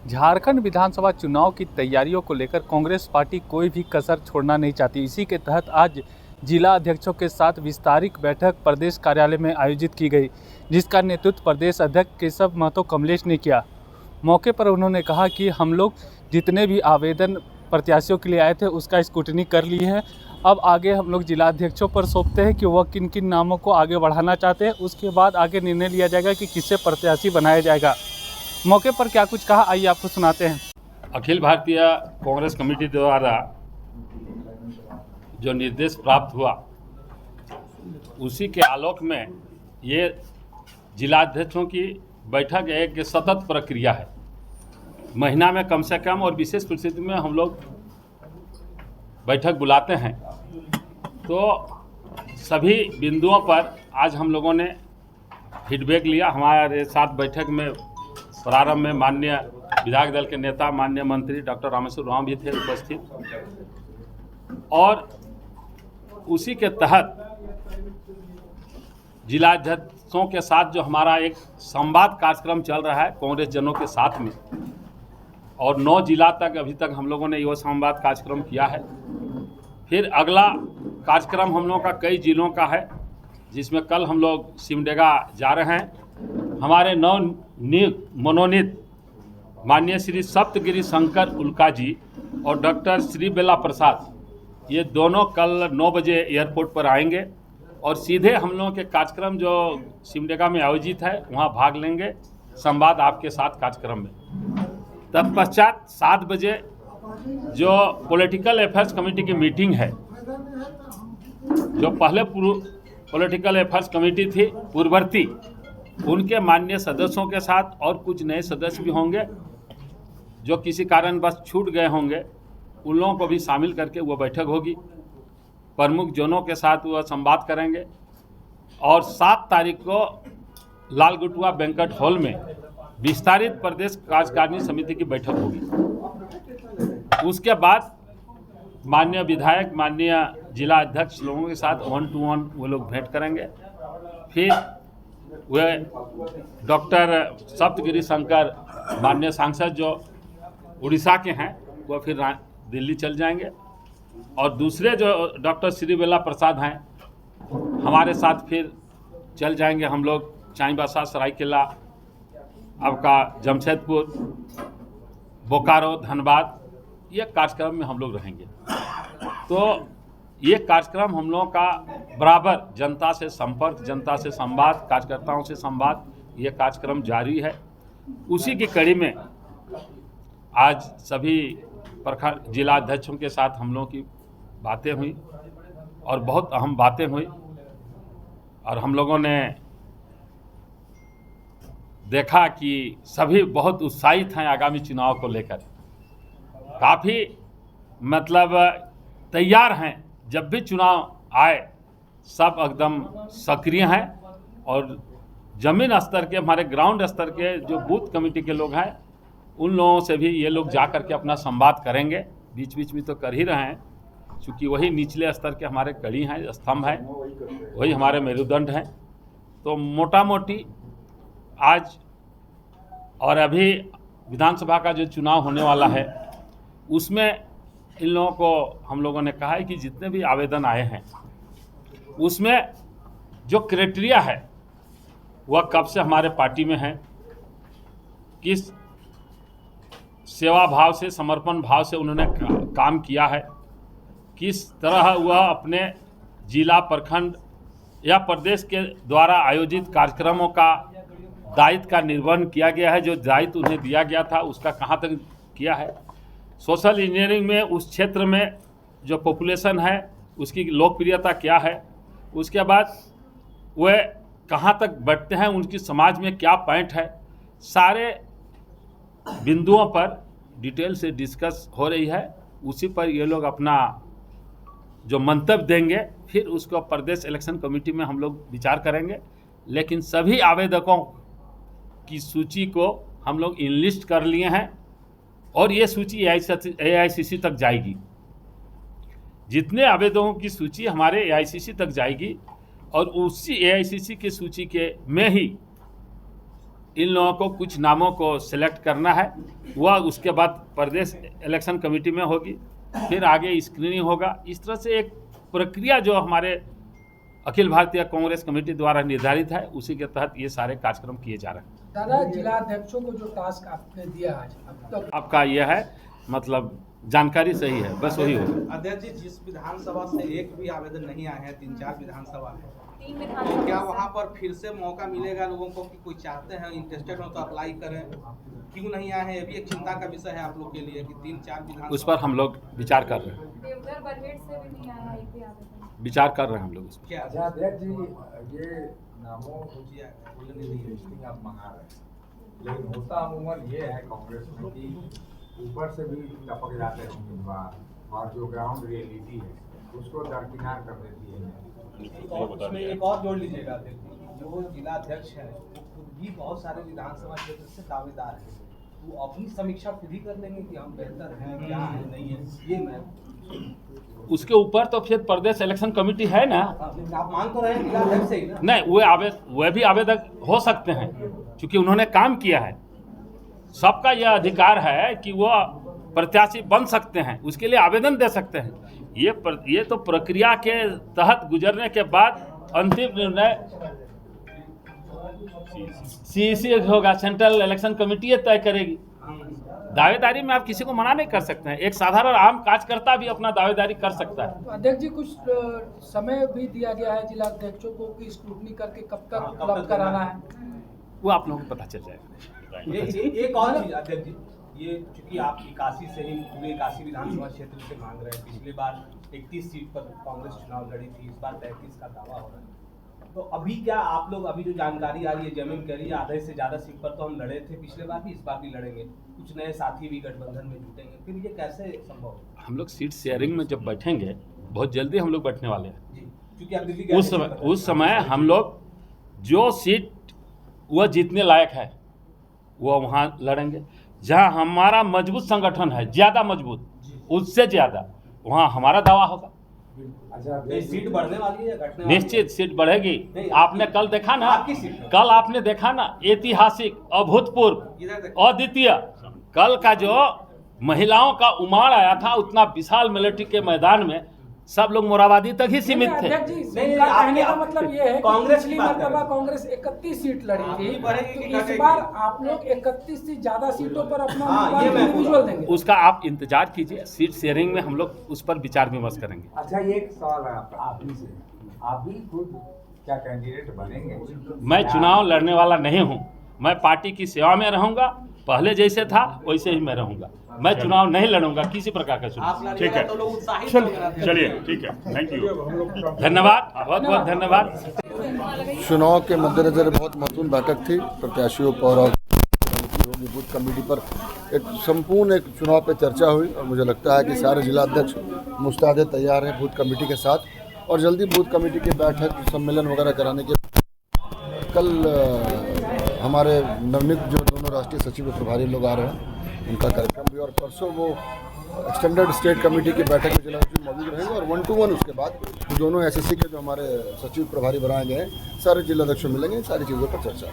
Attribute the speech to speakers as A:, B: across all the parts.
A: झारखंड विधानसभा चुनाव की तैयारियों को लेकर कांग्रेस पार्टी कोई भी कसर छोड़ना नहीं चाहती। इसी के तहत आज जिला अध्यक्षों के साथ विस्तारित बैठक प्रदेश कार्यालय में आयोजित की गई, जिसका नेतृत्व प्रदेश अध्यक्ष केशव महतो कमलेश ने किया। मौके पर उन्होंने कहा कि हम लोग जितने भी आवेदन प्रत्याशियों के लिए आए थे उसका स्क्रूटनी कर लिए हैं। अब आगे हम लोग जिला अध्यक्षों पर सौंपते हैं कि वह किन किन नामों को आगे बढ़ाना चाहते हैं। उसके बाद आगे निर्णय लिया जाएगा कि किससे प्रत्याशी बनाया जाएगा। मौके पर क्या कुछ कहा, आइए आपको सुनाते हैं।
B: अखिल भारतीय कांग्रेस कमेटी द्वारा जो निर्देश प्राप्त हुआ उसी के आलोक में ये जिलाध्यक्षों की बैठक एक सतत प्रक्रिया है। महीना में कम से कम और विशेष परिस्थिति में हम लोग बैठक बुलाते हैं। तो सभी बिंदुओं पर आज हम लोगों ने फीडबैक लिया। हमारे साथ बैठक में प्रारंभ में माननीय विधायक दल के नेता माननीय मंत्री डॉक्टर रामेश्वर उरांव भी थे उपस्थित, और उसी के तहत जिलाध्यक्षों के साथ जो हमारा एक संवाद कार्यक्रम चल रहा है कांग्रेस जनों के साथ में, और 9 जिला तक अभी तक हम लोगों ने यह संवाद कार्यक्रम किया है। फिर अगला कार्यक्रम हम लोगों का कई जिलों का है, जिसमें कल हम लोग सिमडेगा जा रहे हैं। हमारे मनोनीत माननीय श्री सप्तगिरी शंकर उल्का जी और डॉक्टर श्री बेला प्रसाद, ये दोनों कल 9 बजे एयरपोर्ट पर आएंगे और सीधे हम लोगों के कार्यक्रम जो सिमडेगा में आयोजित है वहाँ भाग लेंगे संवाद आपके साथ कार्यक्रम में। तत्पश्चात 7 बजे जो पॉलिटिकल अफेयर्स कमेटी की मीटिंग है, जो पहले पॉलिटिकल अफेयर्स कमेटी थी पूर्ववर्ती, उनके माननीय सदस्यों के साथ और कुछ नए सदस्य भी होंगे जो किसी कारण बस छूट गए होंगे, उन लोगों को भी शामिल करके वह बैठक होगी। प्रमुख जनों के साथ वह संवाद करेंगे और 7 तारीख को लालगुटुआ बैंक्वेट हॉल में विस्तारित प्रदेश कार्यकारिणी समिति की बैठक होगी। उसके बाद माननीय विधायक माननीय जिला अध्यक्ष लोगों के साथ 1 to 1 वो लोग भेंट करेंगे। फिर वे डॉक्टर सप्तगिरी शंकर माननीय सांसद जो उड़ीसा के हैं वह फिर दिल्ली चल जाएंगे, और दूसरे जो डॉक्टर श्री बेला प्रसाद हैं हमारे साथ फिर चल जाएंगे हम लोग चाईबासा, सरायकेला, आपका जमशेदपुर, बोकारो, धनबाद, ये कार्यक्रम में हम लोग रहेंगे। तो ये कार्यक्रम हम लोगों का बराबर जनता से संपर्क, जनता से संवाद, कार्यकर्ताओं से संवाद, ये कार्यक्रम जारी है। उसी की कड़ी में आज सभी प्रखंड जिला अध्यक्षों के साथ हम लोगों की बातें हुई और बहुत अहम बातें हुई, और हम लोगों ने देखा कि सभी बहुत उत्साहित हैं आगामी चुनाव को लेकर, काफ़ी मतलब तैयार हैं। जब भी चुनाव आए सब एकदम सक्रिय हैं, और ज़मीन स्तर के हमारे ग्राउंड स्तर के जो बूथ कमेटी के लोग हैं उन लोगों से भी ये लोग जा कर के अपना संवाद करेंगे। बीच बीच में तो कर ही रहे हैं, क्योंकि वही निचले स्तर के हमारे कड़ी हैं, स्तंभ हैं, वही हमारे मेरुदंड हैं। तो मोटा मोटी आज और अभी विधानसभा का जो चुनाव होने वाला है उसमें इन लोगों को हम लोगों ने कहा है कि जितने भी आवेदन आए हैं उसमें जो क्राइटेरिया है वह कब से हमारे पार्टी में है, किस सेवा भाव से, समर्पण भाव से उन्होंने काम किया है, किस तरह वह अपने जिला, प्रखंड या प्रदेश के द्वारा आयोजित कार्यक्रमों का दायित्व का निर्वहन किया गया है, जो दायित्व उन्हें दिया गया था उसका कहाँ तक किया है। सोशल इंजीनियरिंग में उस क्षेत्र में जो पॉपुलेशन है उसकी लोकप्रियता क्या है, उसके बाद वे कहाँ तक बढ़ते हैं, उनकी समाज में क्या पॉइंट है, सारे बिंदुओं पर डिटेल से डिस्कस हो रही है। उसी पर ये लोग अपना जो मंतव्य देंगे फिर उसको प्रदेश इलेक्शन कमेटी में हम लोग विचार करेंगे। लेकिन सभी आवेदकों की सूची को हम लोग इनलिस्ट कर लिए हैं और ये सूची AICC तक जाएगी। जितने आवेदकों की सूची हमारे AICC तक जाएगी और उसी AICC की सूची के में ही इन लोगों को कुछ नामों को सिलेक्ट करना है, वह उसके बाद प्रदेश इलेक्शन कमेटी में होगी, फिर आगे स्क्रीनिंग होगा। इस तरह से एक प्रक्रिया जो हमारे अखिल भारतीय कांग्रेस कमेटी द्वारा निर्धारित है, उसी के तहत ये सारे कार्यक्रम किए जा रहे हैं।
C: दादा, जिलाध्यक्षों को जो टास्क आपने दिया आज, अब तक
B: आपका यह है, मतलब जानकारी सही है, बस वही होगा।
D: अध्यक्ष जी, जिस विधानसभा से एक भी आवेदन नहीं आए हैं, 3-4 विधानसभा है,
E: 3 विधानसभा
D: क्या वहाँ पर फिर से मौका मिलेगा लोगों को कि कोई चाहते हैं, इंटरेस्टेड हो तो अप्लाई करें? क्यों नहीं आए हैं, ये भी एक चिंता का विषय है आप लोग के लिए कि 3-4 विधानसभा।
B: उस पर हम लोग विचार कर रहे हैं,
E: देवघर बरहेट से भी नहीं आया एक भी आवेदन।
B: विचार कर रहे हैं हम लोग उस पर।
D: क्या
F: अच्छा अध्यक्ष जी, ये नामों की लिस्टिंग आप मंगा रहे हैं, लेकिन होता अमूमन ये है कांग्रेस में कि ऊपर से भी टपक जाते हैं उम्मीदवार और जो ग्राउंड रियलिटी है उसको दरकिनार कर देती है।
D: और उसमें एक और जोड़ लीजिएगा अध्यक्ष जी, जो जिला अध्यक्ष है वो खुद भी बहुत सारे विधानसभा क्षेत्र से दावेदार है, वो अपनी समीक्षा खुद ही कर लेंगे कि हम बेहतर हैं, क्या है, नहीं है। ये मैं
B: उसके ऊपर तो फिर प्रदेश इलेक्शन कमेटी है ना।
D: आप मांग तो रहे हैं जिला अध्यक्ष से ही ना?
B: नहीं, वे भी आवेदक हो सकते हैं, क्योंकि उन्होंने काम किया है। सबका यह अधिकार है कि वो प्रत्याशी बन सकते हैं, उसके लिए आवेदन दे सकते हैं। ये तो प्रक्रिया के तहत गुजरने के बाद अंतिम निर्णय सीईसी होगा, सेंट्रल इलेक्शन कमेटी तय करेगी। दावेदारी में आप किसी को मना नहीं कर सकते हैं, एक साधारण आम कार्यकर्ता भी अपना दावेदारी कर सकता है।
C: तो अध्यक्ष जी, कुछ समय भी दिया गया है जिलाध्यक्षों को कि स्क्रूटनी करके कब तक उपलब्ध कराना है,
B: वो आप लोगों को पता चल जाएगा।
D: एक और चीज अध्यक्ष जी, ये चूंकि आप 81 से ही पूरे 81 विधानसभा क्षेत्र से मांग रहे हैं, पिछली बार 31 सीट पर कांग्रेस चुनाव लड़ी थी, इस बार 33 का दावा हो रहा है, तो अभी क्या आप लोग, अभी जो जानकारी आ रही है, जमीन कह रही है आधे से ज्यादा सीट पर तो हम लड़े थे पिछले बार भी, इस बार भी लड़ेंगे, कुछ नए साथी भी गठबंधन में जुटेंगे, फिर ये कैसे संभव है?
B: हम लोग सीट शेयरिंग में जब बैठेंगे, बहुत जल्दी हम लोग बैठने वाले हैं
D: जी, क्योंकि आप दिल्ली
B: उस समय हम लोग जो सीट वह जीतने लायक है वो वहाँ लड़ेंगे। जहाँ हमारा मजबूत संगठन है, ज़्यादा मजबूत, उससे ज़्यादा वहाँ हमारा दावा होगा।
F: अच्छा,
D: सीट बढ़ने वाली है या घटने वाली है?
B: निश्चित सीट बढ़ेगी। आपने कल देखा ना,
D: आपकी सीट है।
B: कल आपने देखा ना, ऐतिहासिक, अभूतपूर्व, अद्वितीय, कल का जो महिलाओं का उमाड़ आया था, उतना विशाल मिलिट्री के मैदान में सब लोग मोराबादी तक ही सीमित थे।
C: अध्यक्ष जी,
D: नहीं,
C: उनका कहने का
D: आपके-
C: मतलब ये है कि
D: कांग्रेस की
C: पिछली
D: बात कर
C: मर्तबा
D: रहे हैं।
C: कांग्रेस 31 सीट लड़ी थी,
D: आपकी बढ़ेगी
C: तो
D: कि
C: इस
D: घटेगी?
C: बार आप लोग 31 से ज्यादा सीटों पर अपना
D: हाँ, ये मैं
C: इंडिविजुअल देंगे।
B: उसका आप इंतजार कीजिए, सीट शेयरिंग में हम लोग उस पर विचार विमर्श करेंगे।
F: अच्छा, ये एक सवाल है आपका, आप ही से, आप भी खुद क्या कैंडिडेट बनेंगे?
B: मैं चुनाव लड़ने वाला नहीं हूं, मैं पार्टी की सेवा में रहूंगा, पहले जैसे था वैसे ही मैं रहूंगा। मैं चुनाव नहीं लड़ूंगा, किसी प्रकार का चुनाव।
D: आप लड़िएगा तो लोग उत्साहित होंगे।
G: चलिए, ठीक है, थैंक यू।
B: धन्यवाद, बहुत बहुत धन्यवाद।
H: चुनाव के मद्देनजर बहुत महत्वपूर्ण बैठक थी, प्रत्याशियों पर और होगी बूथ कमेटी पर एक संपूर्ण एक चुनाव पे चर्चा हुई, और मुझे लगता है कि सारे जिलाध्यक्ष मुस्तैद तैयार हैं बूथ कमेटी के साथ, और जल्दी बूथ कमेटी की बैठक सम्मेलन वगैरह कराने के कल हमारे नवनियुक्त जो दोनों राष्ट्रीय सचिव प्रभारी लोग आ रहे हैं, उनका कार्यक्रम भी, और परसों वो एक्सटेंडेड स्टेट कमेटी की बैठक में जिला सचिव मौजूद रहेंगे, और 1-to-1 उसके बाद दोनों एसएससी के जो हमारे सचिव प्रभारी बनाए गए हैं, सारे जिलाध्यक्षों मिलेंगे, सारी चीज़ों पर चर्चा।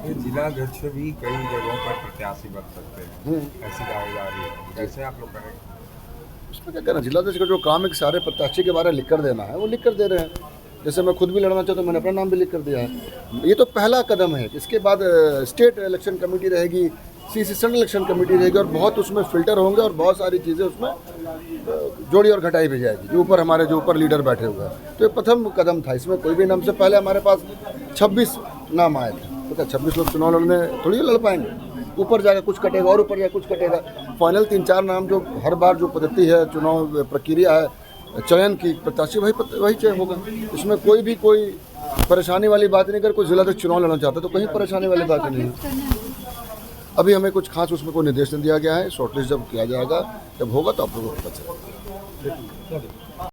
F: ये जिलाध्यक्ष भी कई जगहों पर प्रत्याशी बन सकते हैं, ऐसी दावेदारी है, कैसे आप लोग करेंगे?
H: उसमें क्या करना, जिलाध्यक्ष का जो काम है कि सारे प्रत्याशी के बारे में लिख कर देना है, वो लिख कर दे रहे हैं। जैसे मैं खुद भी लड़ना चाहता हूँ, मैंने अपना नाम भी लिख कर दिया है। ये तो पहला कदम है, इसके बाद स्टेट इलेक्शन कमेटी रहेगी, सीसी सेंट्रल इलेक्शन कमेटी रहेगी, और बहुत उसमें फिल्टर होंगे, और बहुत सारी चीज़ें उसमें जोड़ी और घटाई भी जाएगी, जो ऊपर लीडर बैठे हुए हैं। तो ये प्रथम कदम था, इसमें कोई भी नाम से पहले हमारे पास 26 नाम आए थे, तो 26 लोग चुनाव लड़ने थोड़ी लड़ पाएंगे, ऊपर जाकर कुछ कटेगा और ऊपर जाकर कुछ कटेगा। फाइनल 3-4 नाम जो हर बार जो पद्धति है, चुनाव प्रक्रिया है चयन की, प्रत्याशी वही चयन होगा। इसमें कोई परेशानी वाली बात नहीं। अगर कोई जिलाध्यक्ष चुनाव लड़ना चाहता है तो कहीं परेशानी वाली बात नहीं है। अभी हमें कुछ खास उसमें कोई निर्देश नहीं दिया गया है, शॉर्टलिस्ट जब किया जाएगा, जब होगा तो आप लोगों को पता चलेगा।